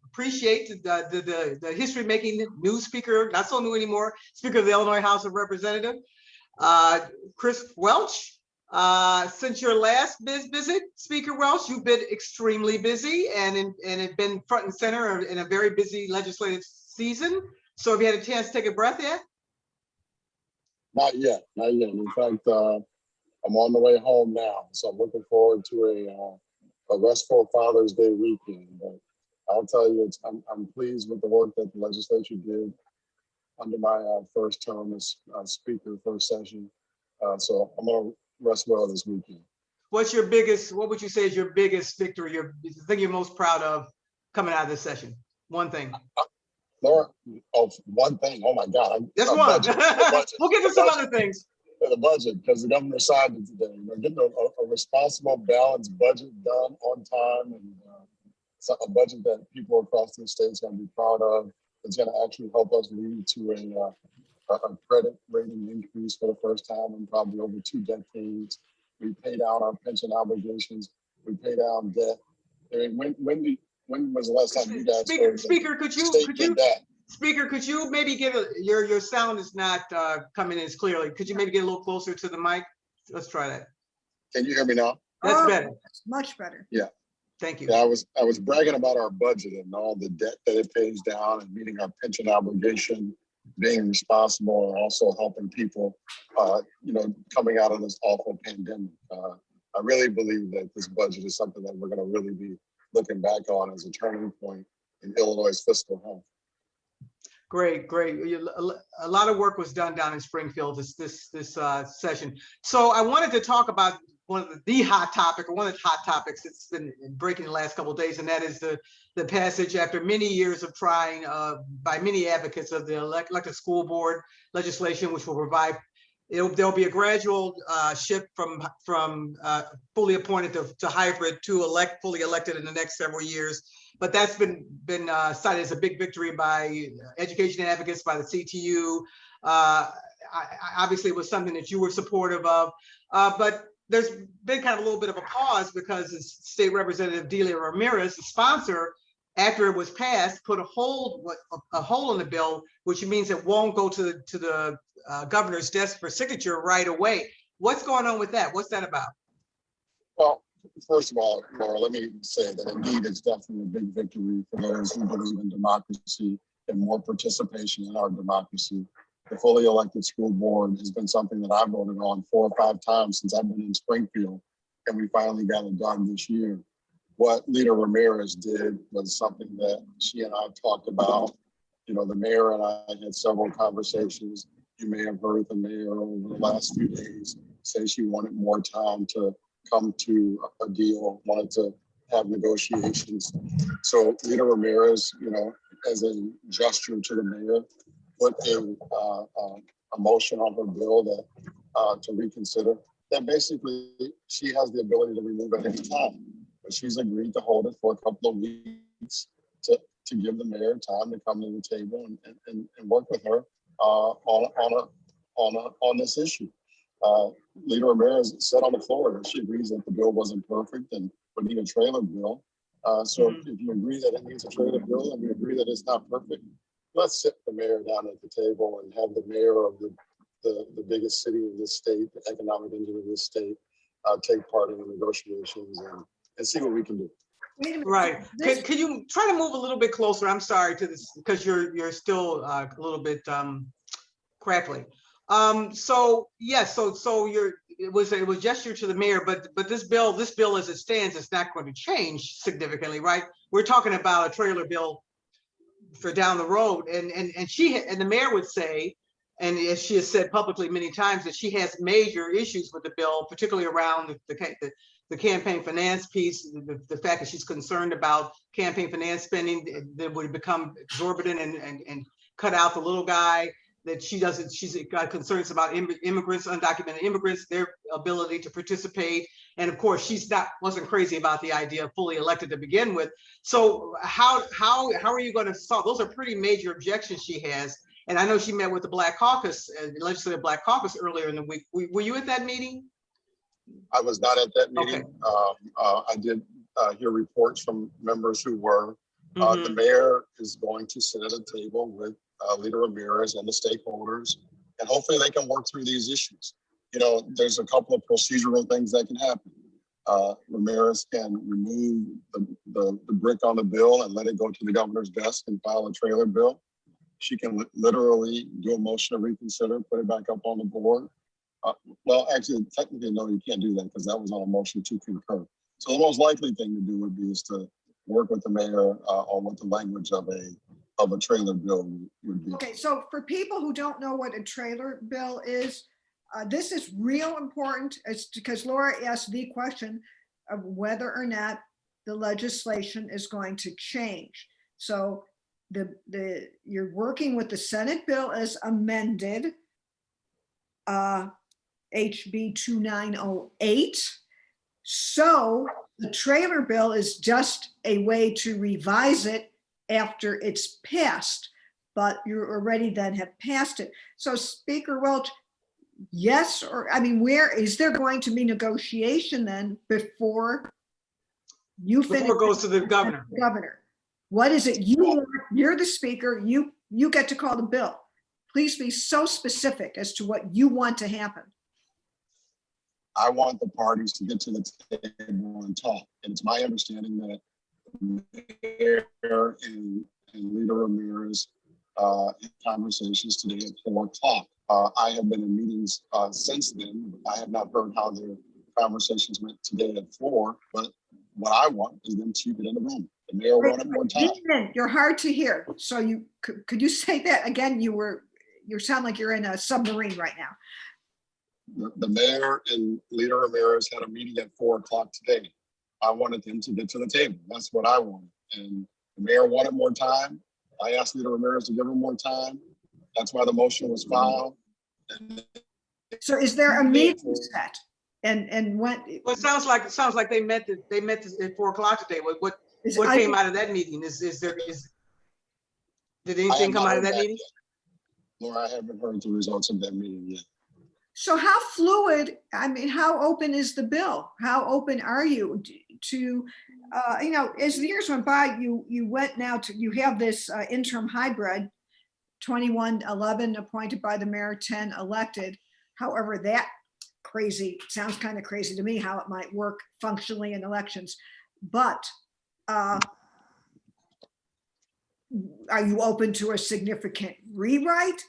appreciate the history-making new speaker, not so new anymore, Speaker of the Illinois House of Representatives, Chris Welch. Since your last visit, Speaker Welch, you've been extremely busy and have been front and center in a very busy legislative season. So have you had a chance to take a breath yet? Not yet, not yet. In fact, I'm on the way home now, so I'm looking forward to a restful Father's Day weekend. But I'll tell you, I'm pleased with the work that the legislature did under my first term as Speaker, first session. So I'm going to rest well this weekend. What would you say is your biggest victory, the thing you're most proud of coming out of this session? One thing. Laura, one thing. Oh my God. Just one. We'll get to some other things. The budget, because the governor signed it today. We're getting a responsible, balanced budget done on time, and a budget that people across the state are going to be proud of. It's going to actually help us lead to a credit rating increase for the first time in probably over 2 decades. We pay down our pension obligations. We pay down debt. I mean, when was the last time you guys Speaker, could you maybe give your sound is not coming in as clearly. Could you maybe get a little closer to the mic? Let's try that. Can you hear me now? That's better. Much better. Yeah. Thank you. Yeah, I was bragging about our budget and all the debt that it pays down and meeting our pension obligation, being responsible, and also helping people, coming out of this awful pandemic. I really believe that this budget is something that we're going to really be looking back on as a turning point in Illinois' fiscal health. Great. A lot of work was done down in Springfield this session. So I wanted to talk about one of the hot topics that's been breaking the last couple of days, and that is the passage after many years of trying by many advocates of the elected school board legislation, which will provide. There'll be a gradual shift from fully appointed to hybrid to fully elected in the next several years. But that's been cited as a big victory by education advocates, by the CTU. Obviously, it was something that you were supportive of, but there's been kind of a little bit of a pause because State Representative Delia Ramirez, the sponsor, after it was passed, put a hole in the bill, which means it won't go to the governor's desk for signature right away. What's going on with that? What's that about? Well, first of all, Laura, let me say that indeed it's definitely a big victory for those who believe in democracy and more participation in our democracy. The fully elected school board has been something that I voted on 4 or 5 times since I've been in Springfield, and we finally got it done this year. What Leader Ramirez did was something that she and I talked about. You know, the mayor and I had several conversations. You may have heard the mayor over the last few days say she wanted more time to come to a deal, wanted to have negotiations. So Leader Ramirez, as a gesture to the mayor, put a motion on her bill that to reconsider. That basically she has the ability to remove at any time, but she's agreed to hold it for a couple of weeks to give the mayor time to come to the table and work with her on this issue. Leader Ramirez said on the floor that she agrees that the bill wasn't perfect and would need a trailer bill. So if you agree that it needs a trailer bill and we agree that it's not perfect, let's sit the mayor down at the table and have the mayor of the biggest city in this state, the economic engine of this state, take part in the negotiations and see what we can do. Right. Could you try to move a little bit closer? I'm sorry to this because you're still a little bit crackly. So yes, so it was gesture to the mayor, but this bill as it stands is not going to change significantly, right? We're talking about a trailer bill for down the road, and the mayor would say, and as she has said publicly many times, that she has major issues with the bill, particularly around the campaign finance piece, the fact that she's concerned about campaign finance spending that would become exorbitant and cut out the little guy. That she's got concerns about immigrants, undocumented immigrants, their ability to participate. And of course, wasn't crazy about the idea of fully elected to begin with. So how are you going to solve? Those are pretty major objections she has. And I know she met with the Black Caucus, Legislative Black Caucus earlier in the week. Were you at that meeting? I was not at that meeting. Okay. I did hear reports from members who were. The mayor is going to sit at a table with Leader Ramirez and the stakeholders, and hopefully they can work through these issues. You know, there's a couple of procedural things that can happen. Ramirez can remove the brick on the bill and let it go to the governor's desk and file a trailer bill. She can literally do a motion to reconsider, put it back up on the board. Well, actually, technically, no, you can't do that because that was on a motion to concur. So the most likely thing to do would be is to work with the mayor on what the language of a trailer bill would be. Okay, so for people who don't know what a trailer bill is, this is real important. It's because Laura asked the question of whether or not the legislation is going to change. So you're working with the Senate bill as amended, HB 2908. So the trailer bill is just a way to revise it after it's passed, but you already then have passed it. So Speaker Welch, yes, or I mean, where is there going to be negotiation then before you finish? Before it goes to the governor. Governor, what is it you want? You're the speaker, you get to call the bill. Please be so specific as to what you want to happen. I want the parties to get to the table and talk. And it's my understanding that Mayor and Leader Ramirez in conversations today at 4 o'clock. I have been in meetings since then. I have not heard how their conversations went today at 4, but what I want is them to get in the room. The mayor wanted more time. You're hard to hear. So you could you say that again? You sound like you're in a submarine right now. The mayor and Leader Ramirez had a meeting at 4 o'clock today. I wanted them to get to the table. That's what I wanted. And the mayor wanted more time. I asked Leader Ramirez to give him more time. That's why the motion was filed. So is there a meeting set? And when? Well, it sounds like they met at 4 o'clock today. What came out of that meeting? Did anything come out of that meeting? Laura, I haven't heard the results of that meeting yet. So how fluid, I mean, how open is the bill? How open are you to, as the years went by, you went now to, you have this interim hybrid, 2111 appointed by the mayor, 10 elected. However, that sounds kind of crazy to me how it might work functionally in elections. But are you open to a significant rewrite?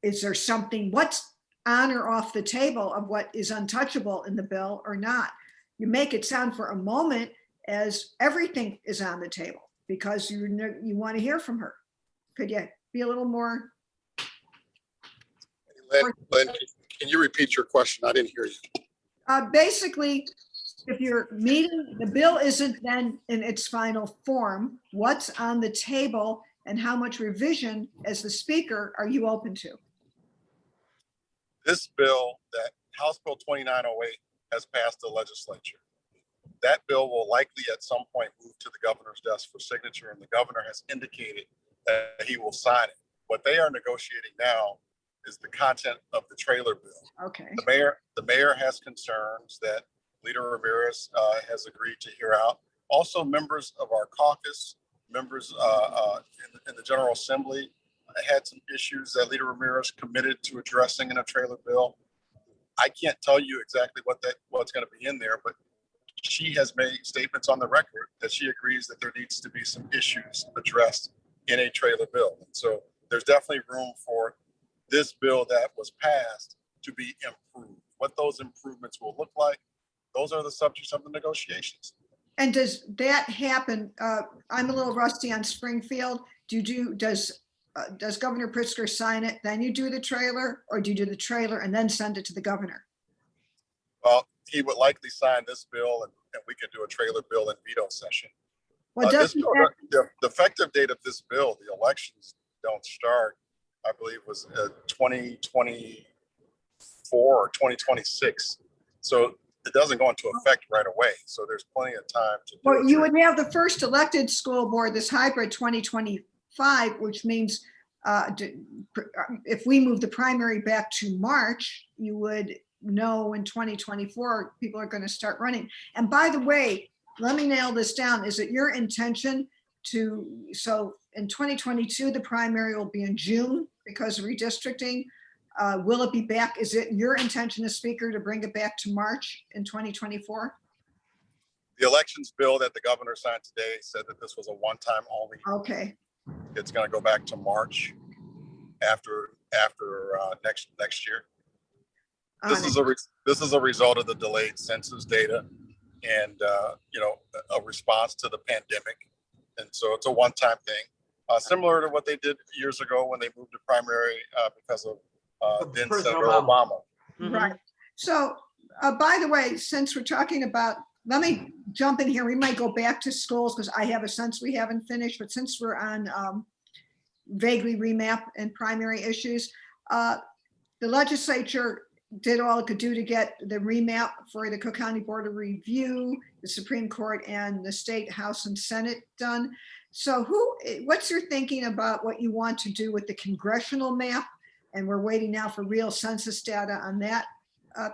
Is there something, what's on or off the table of what is untouchable in the bill or not? You make it sound for a moment as everything is on the table because you want to hear from her. Could you be a little more? Lynn, can you repeat your question? I didn't hear you. Basically, if you're meeting, the bill isn't then in its final form, what's on the table and how much revision as the speaker are you open to? This bill, that House Bill 2908, has passed the legislature. That bill will likely at some point move to the governor's desk for signature, and the governor has indicated that he will sign it. What they are negotiating now is the content of the trailer bill. Okay. The mayor has concerns that Leader Ramirez has agreed to hear out. Also, members of our caucus, members in the General Assembly, had some issues that Leader Ramirez committed to addressing in a trailer bill. I can't tell you exactly what's going to be in there, but she has made statements on the record that she agrees that there needs to be some issues addressed in a trailer bill. And so there's definitely room for this bill that was passed to be improved. What those improvements will look like, those are the subjects of the negotiations. And does that happen? I'm a little rusty on Springfield. Does Governor Pritzker sign it, then you do the trailer, or do you do the trailer and then send it to the governor? Well, he would likely sign this bill and we can do a trailer bill in veto session. Well, the effective date of this bill, the elections don't start, I believe was 2024 or 2026. So it doesn't go into effect right away. So there's plenty of time to do it. Well, you would have the first elected school board, this hybrid 2025, which means if we move the primary back to March, you would know in 2024, people are going to start running. And by the way, let me nail this down. Is it your intention so in 2022, the primary will be in June because of redistricting. Will it be back? Is it your intention as Speaker to bring it back to March in 2024? The elections bill that the governor signed today said that this was a one-time only. Okay. It's going to go back to March after next year. This is a result of the delayed census data and a response to the pandemic, and so it's a one-time thing, similar to what they did years ago when they moved to primary because of then President Senator Obama. Right. So, by the way, since we're talking about, let me jump in here. We might go back to schools because I have a sense we haven't finished, but since we're on vaguely remap and primary issues, the legislature did all it could do to get the remap for the Cook County Board of Review, the Supreme Court, and the State House and Senate done. So what's your thinking about what you want to do with the congressional map? And we're waiting now for real census data on that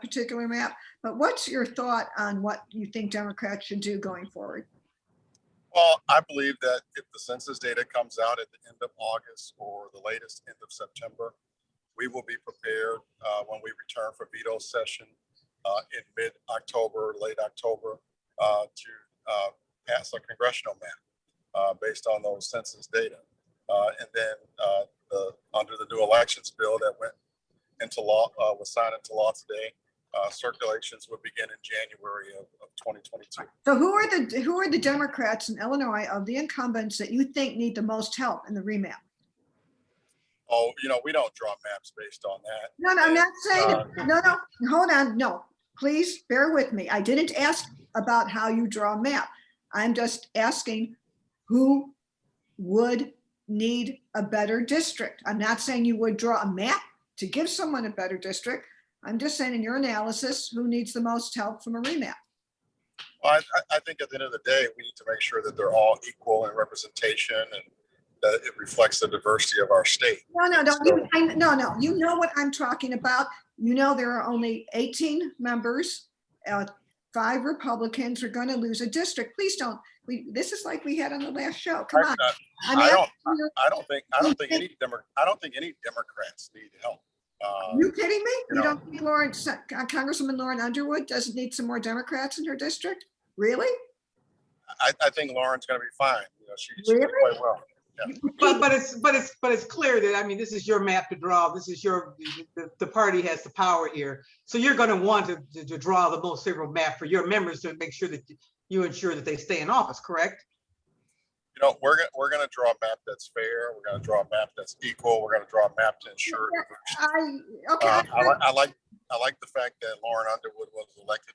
particular map. But what's your thought on what you think Democrats should do going forward? Well, I believe that if the census data comes out at the end of August or the latest end of September, we will be prepared when we return for veto session in mid-October, late October, to pass a congressional map based on those census data. And then under the new elections bill that went into law, was signed into law today, circulations would begin in January of 2022. So who are the Democrats in Illinois of the incumbents that you think need the most help in the remap? Oh, we don't draw maps based on that. No, I'm not saying, no, hold on. No, please bear with me. I didn't ask about how you draw a map. I'm just asking who would need a better district. I'm not saying you would draw a map to give someone a better district. I'm just saying in your analysis, who needs the most help from a remap? Well, I think at the end of the day, we need to make sure that they're all equal in representation and that it reflects the diversity of our state. No, you know what I'm talking about. There are only 18 members. 5 Republicans are going to lose a district. Please don't. This is like we had on the last show. Come on. I don't think any Democrats need help. Are you kidding me? You don't think Congresswoman Lauren Underwood doesn't need some more Democrats in her district? Really? I think Lauren's going to be fine. She Really? did quite well. Yeah. But it's clear that, this is your map to draw. This is the party has the power here. So you're going to want to draw the most favorable map for your members to make sure that you ensure that they stay in office, correct? We're going to draw a map that's fair. We're going to draw a map that's equal. We're going to draw a map to ensure. I like the fact that Lauren Underwood was elected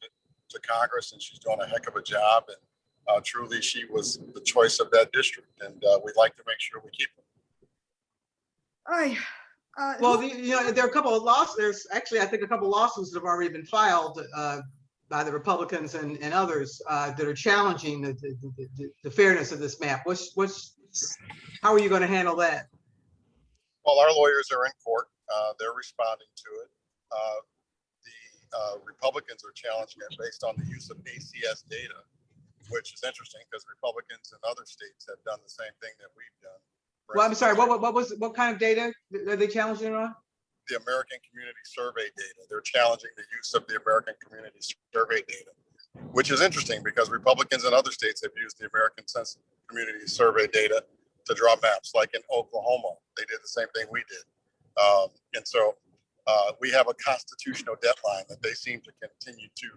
to Congress and she's doing a heck of a job. And truly, she was the choice of that district, and we'd like to make sure we keep her. Well, there are a couple of lawsuits. There's actually, I think, a couple of lawsuits that have already been filed by the Republicans and others that are challenging the fairness of this map. How are you going to handle that? Well, our lawyers are in court. They're responding to it. The Republicans are challenging it based on the use of ACS data, which is interesting because Republicans in other states have done the same thing that we've done. Well, I'm sorry, what kind of data are they challenging on? The American Community Survey data. They're challenging the use of the American Community Survey data, which is interesting because Republicans in other states have used the American Community Survey data to draw maps, like in Oklahoma. They did the same thing we did. And so we have a constitutional deadline that they seem to continue to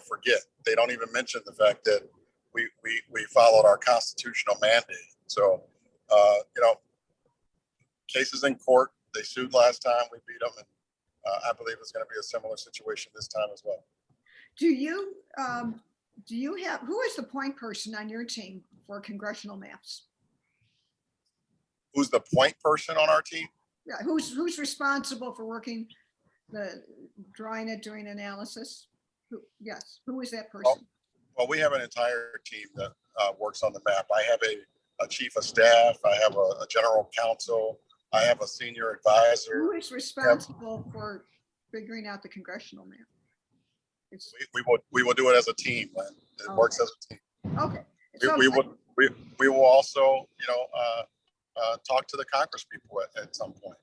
forget. They don't even mention the fact that we followed our constitutional mandate. So, cases in court. They sued last time. We beat them, and I believe it's going to be a similar situation this time as well. Do you have, who is the point person on your team for congressional maps? Who's the point person on our team? Yeah, who's responsible for working drawing it, doing analysis? Who is that person? Well, we have an entire team that works on the map. I have a chief of staff. I have a general counsel. I have a senior advisor. Who is responsible for figuring out the congressional map? We will do it as a team, Lynn. It works as a team. Okay. we will also, talk to the Congress people at some point.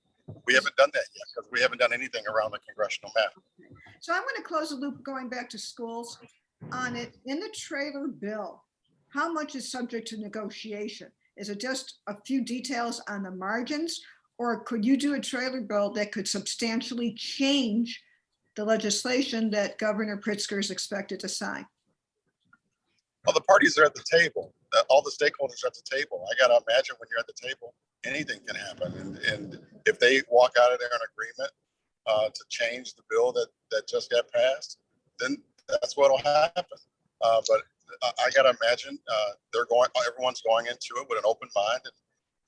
We haven't done that yet because we haven't done anything around the congressional map. So I want to close the loop going back to schools on it. In the trailer bill, how much is subject to negotiation? Is it just a few details on the margins? Or could you do a trailer bill that could substantially change the legislation that Governor Pritzker is expected to sign? Well, the parties are at the table. All the stakeholders are at the table. I got to imagine when you're at the table, anything can happen. And if they walk out of there in agreement to change the bill that just got passed, then that's what'll happen. But I got to imagine everyone's going into it with an open mind, and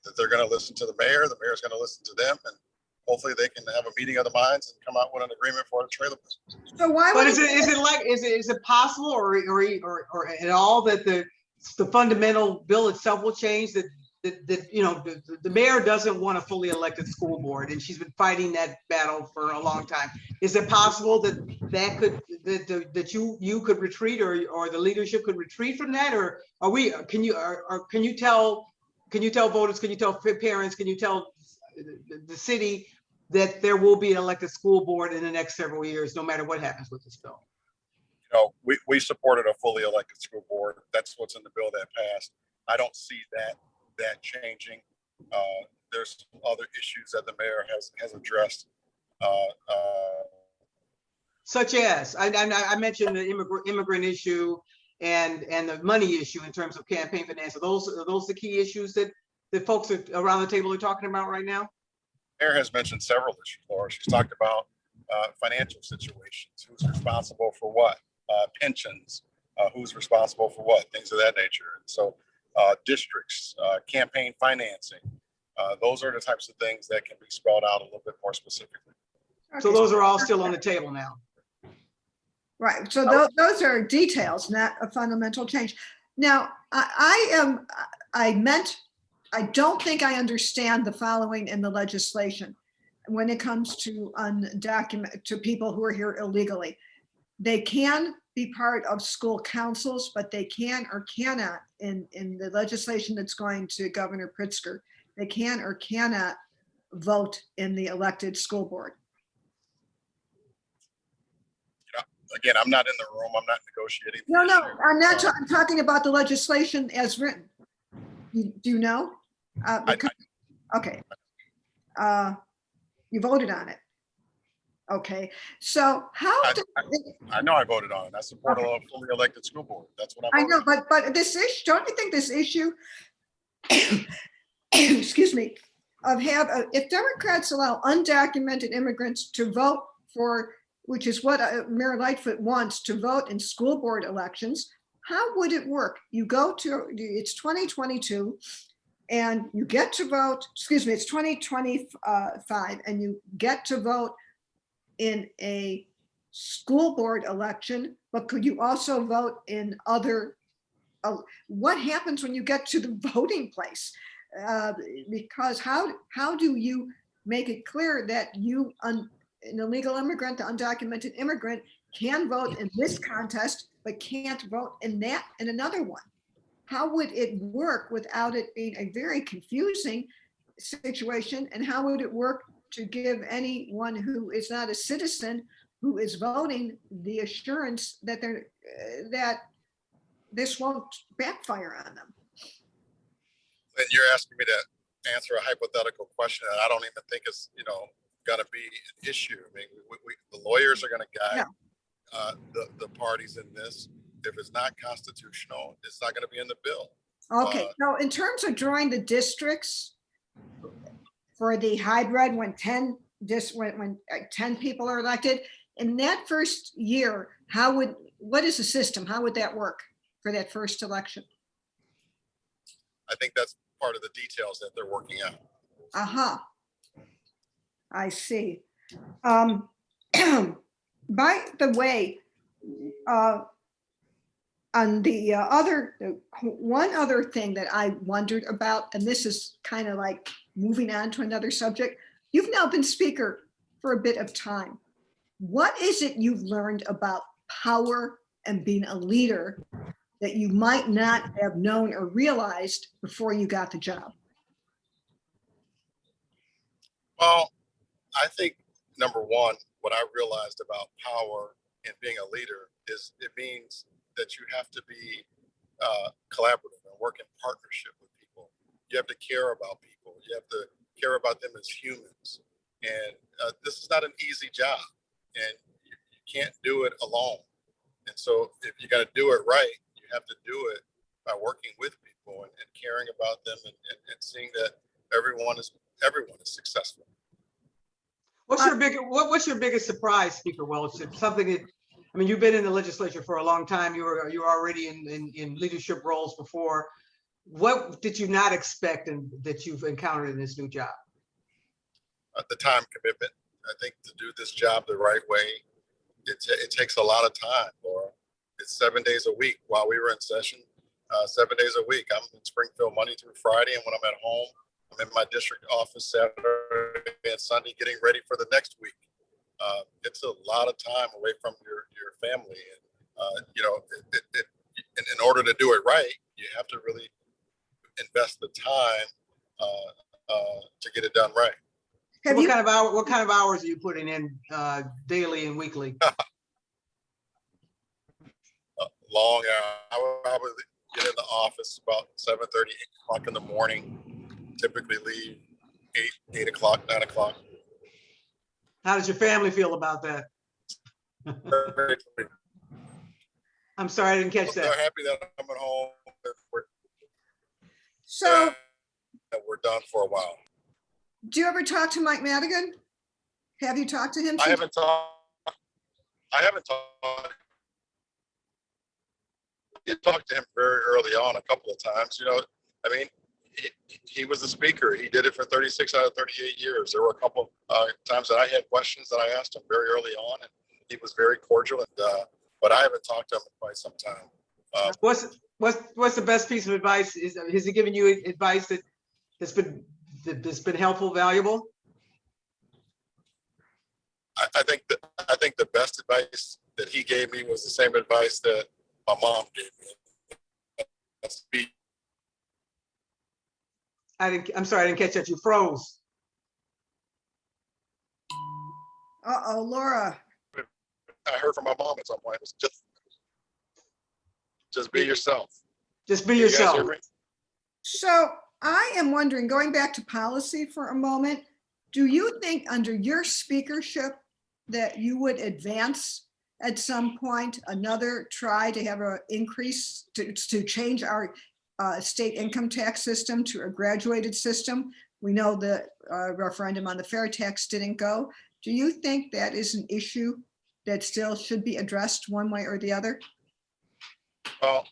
that they're going to listen to the mayor's going to listen to them, and hopefully they can have a meeting of the minds and come out with an agreement for the trailer bill. So why But would is it possible or at all that the fundamental bill itself will change, that the mayor doesn't want a fully elected school board, and she's been fighting that battle for a long time. Is it possible that you could retreat, or the leadership could retreat from that, or can you tell voters, can you tell parents, can you tell the city that there will be an elected school board in the next several years, no matter what happens with this bill? We supported a fully elected school board. That's what's in the bill that passed. I don't see that changing. There's some other issues that the mayor has addressed. Such as, I mentioned the immigrant issue and the money issue in terms of campaign finance. Are those the key issues that folks around the table are talking about right now? Mayor has mentioned several issues, Laura. She's talked about financial situations, who's responsible for what, pensions, who's responsible for what, things of that nature. And so districts, campaign financing, those are the types of things that can be spelled out a little bit more specifically. Okay. So those are all still on the table now. Right. So those are details, not a fundamental change. Now, I don't think I understand the following in the legislation when it comes to undocumented people who are here illegally. They can be part of school councils, but they can or cannot, in the legislation that's going to Governor Pritzker, they can or cannot vote in the elected school board. Again, I'm not in the room. I'm not negotiating. No, I'm not. I'm talking about the legislation as written. Do you know? Okay. You voted on it. Okay. So how? I know I voted on it. I support a fully elected school board. That's what I know, but this issue. Don't you think this issue? Excuse me. If Democrats allow undocumented immigrants to vote for, which is what Mayor Lightfoot wants, to vote in school board elections, how would it work? You go to, it's 2022 and you get to vote, excuse me, it's 2025 and you get to vote in a school board election, but could you also vote in other, what happens when you get to the voting place? Because how do you make it clear that you, an illegal immigrant, the undocumented immigrant, can vote in this contest, but can't vote in that and another one? How would it work without it being a very confusing situation? And how would it work to give anyone who is not a citizen who is voting the assurance that that this won't backfire on them? And you're asking me to answer a hypothetical question that I don't even think is, going to be an issue. I mean, the lawyers are going to guide the parties in this. If it's not constitutional, it's not going to be in the bill. Okay, so in terms of drawing the districts for the hybrid, when 10 people are elected, in that first year, what is the system? How would that work for that first election? I think that's part of the details that they're working out. Uh-huh. I see. By the way, on the one other thing that I wondered about, and this is kind of like moving on to another subject, you've now been speaker for a bit of time. What is it you've learned about power and being a leader that you might not have known or realized before you got the job? Well, I think number one, what I realized about power and being a leader is it means that you have to be collaborative and work in partnership with people. You have to care about people. You have to care about them as humans. And this is not an easy job, and you can't do it alone. And so if you're going to do it right, you have to do it by working with people and caring about them and seeing that everyone is successful. What's your biggest surprise, Speaker Welch? It's something that, I mean, you've been in the legislature for a long time. You were already in leadership roles before. What did you not expect and that you've encountered in this new job? The time commitment. I think to do this job the right way, it takes a lot of time, Laura. It's 7 days a week while we were in session. 7 days a week. I'm in Springfield Monday through Friday, and when I'm at home, I'm in my district office Saturday and Sunday getting ready for the next week. It's a lot of time away from your family. And, you know, in order to do it right, you have to really invest the time to get it done right. So what kind of hours are you putting in daily and weekly? Long hours. I would get in the office about 7:30, 8 o'clock in the morning. Typically leave 8 o'clock, 9 o'clock. How does your family feel about that? I'm sorry, I didn't catch that. They're happy that I'm at home. So, That we're done for a while. do you ever talk to Mike Madigan? Have you talked to him? I haven't talked. I talked to him very early on a couple of times. You know, I mean, he was the speaker. He did it for 36 out of 38 years. There were a couple times that I had questions that I asked him very early on, and he was very cordial. And but I haven't talked to him in quite some time. What's the best piece of advice? Has he given you advice that's been helpful, valuable? I think the best advice that he gave me was the same advice that my mom gave me. That's be. I'm sorry, I didn't catch that. You froze. Uh-oh, Laura. I heard from my mom at some point. It was just be yourself. Just be Can you guys yourself. hear me? So I am wondering, going back to policy for a moment, do you think under your speakership that you would advance at some point another try to have an increase to change our state income tax system to a graduated system? We know the referendum on the fair tax didn't go. Do you think that is an issue that still should be addressed one way or the other? Well,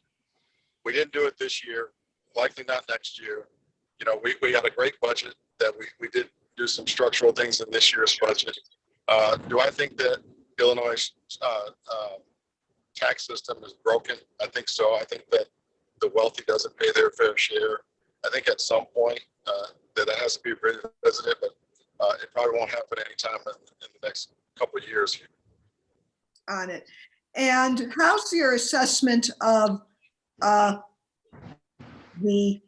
we didn't do it this year, likely not next year. You know, we had a great budget that we did do some structural things in this year's budget. Do I think that Illinois tax system is broken? I think so. I think that the wealthy doesn't pay their fair share. I think at some point that it has to be revisited, but it probably won't happen anytime in the next couple of years. On it. And how's your assessment of the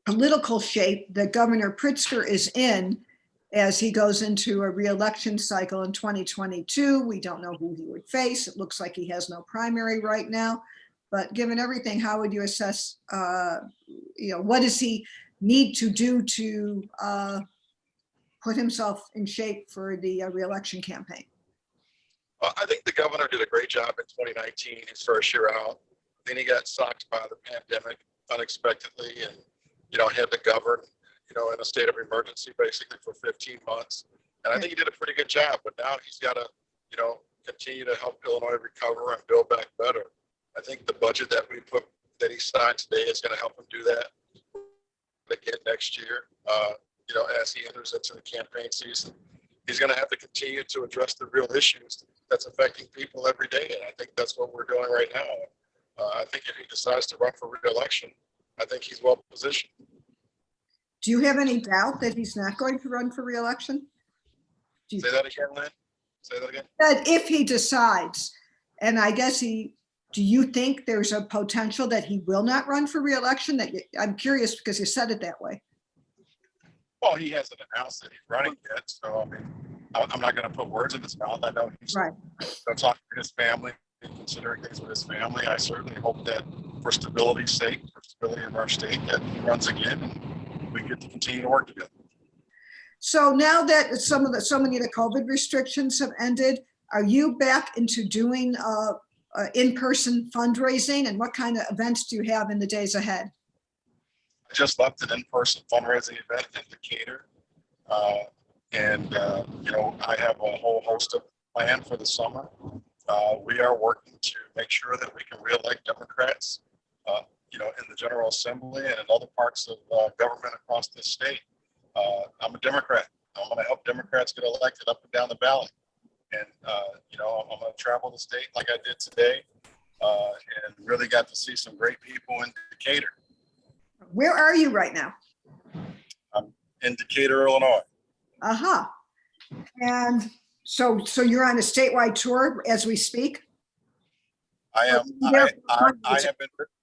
political shape that Governor Pritzker is in as he goes into a re-election cycle in 2022? We don't know who he would face. It looks like he has no primary right now. But given everything, how would you assess, what does he need to do to put himself in shape for the re-election campaign? I think the governor did a great job in 2019, his first year out. Then he got socked by the pandemic unexpectedly and, had to govern, in a state of emergency basically for 15 months. And I think he did a pretty good job, but now he's got to, continue to help Illinois recover and build back better. I think the budget that he signed today is going to help him do that again next year, as he enters into the campaign season. He's going to have to continue to address the real issues that's affecting people every day. And I think that's what we're doing right now. I think if he decides to run for re-election, I think he's well positioned. Do you have any doubt that he's not going to run for re-election? Say that again, Lynn. Say that again. That if he decides, and I guess he Do you think there's a potential that he will not run for reelection? I'm curious because you said it that way. Well, he hasn't announced that he's running yet, so I mean, I'm not going to put words in his mouth. I know he's Right. talking to his family and considering things with his family. I certainly hope that for stability's sake, for stability of our state, that he runs again and we get to continue to work together. So now that so many of the COVID restrictions have ended, are you back into doing in-person fundraising, and what kind of events do you have in the days ahead? I just left an in-person fundraising event in Decatur. You know, I have a whole host of plans for the summer. We are working to make sure that we can reelect Democrats, you know, in the General Assembly and in other parts of government across this state. I'm a Democrat. I'm going to help Democrats get elected up and down the ballot. And, you know, I'm going to travel the state like I did today and really got to see some great people in Decatur. Where are you right now? I'm in Decatur, Illinois. Uh-huh. And so you're on a statewide tour as we speak? I am.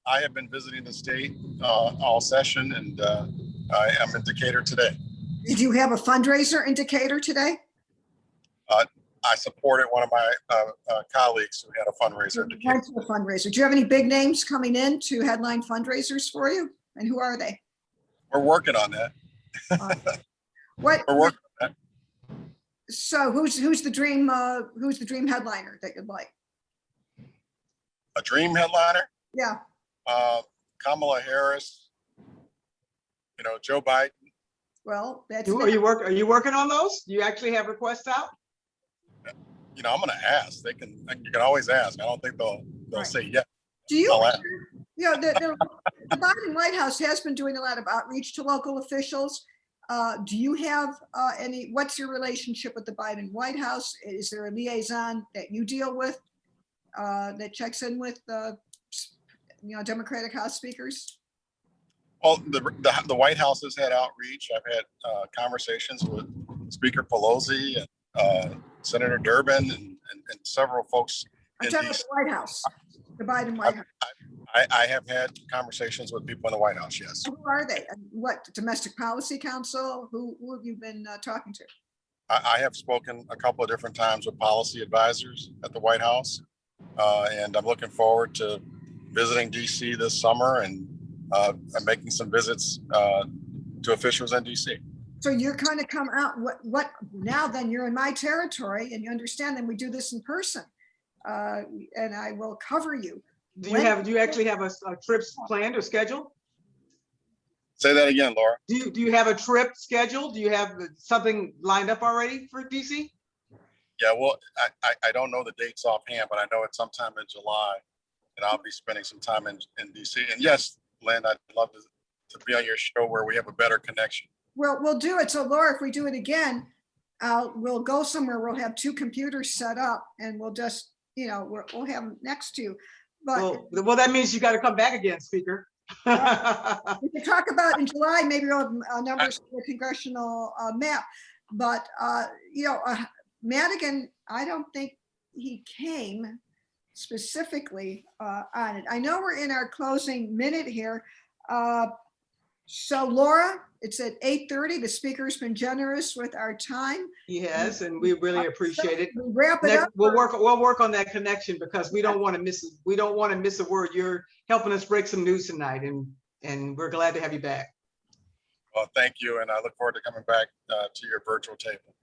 I have been visiting the state all session, and I am in Decatur today. Did you have a fundraiser in Decatur today? I supported one of my colleagues who had a fundraiser in Decatur. Went to a fundraiser. Do you have any big names coming in to headline fundraisers for you? And who are they? We're working on that. What? We're working on that. So who's the dream headliner that you'd like? A dream headliner? Yeah. Kamala Harris. You know, Joe Biden. Well, that's. Are you working on those? Do you actually have requests out? You know, I'm going to ask. You can always ask. I don't think they'll Right. say yes. Do you? You know, the Biden White House has been doing a lot of outreach to local officials. Do you have what's your relationship with the Biden White House? Is there a liaison that you deal with that checks in with you know, Democratic House speakers? Well, the White House has had outreach. I've had conversations with Speaker Pelosi and Senator Durbin and several folks. I'm talking about the White House, the Biden White House. I have had conversations with people in the White House, yes. Who are they? What, Domestic Policy Council? Who have you been talking to? I have spoken a couple of different times with policy advisors at the White House. And I'm looking forward to visiting DC this summer and making some visits to officials in DC. So you're kind of come out, what now then you're in my territory and you understand that we do this in person and I will cover you. Do you actually have a trips planned or scheduled? Say that again, Laura. Do you have a trip scheduled? Do you have something lined up already for DC? Yeah, well, I don't know the dates offhand, but I know it's sometime in July, and I'll be spending some time in DC. And yes, Lynn, I'd love to be on your show where we have a better connection. Well, we'll do it. So Laura, if we do it again, we'll go somewhere. We'll have two computers set up and we'll just, you know, we'll have them next to you. But well, that means you got to come back again, Speaker. we can talk about in July, maybe we'll have numbers for the congressional map. But, you know, Madigan, I don't think he came specifically on it. I know we're in our closing minute here. So Laura, it's at 8:30. The speaker's been generous with our time. Yes, and we really appreciate it. We'll wrap it up. We'll work on that connection because we don't want to miss a word. You're helping us break some news tonight, and we're glad to have you back. Well, thank you, and I look forward to coming back to your virtual table.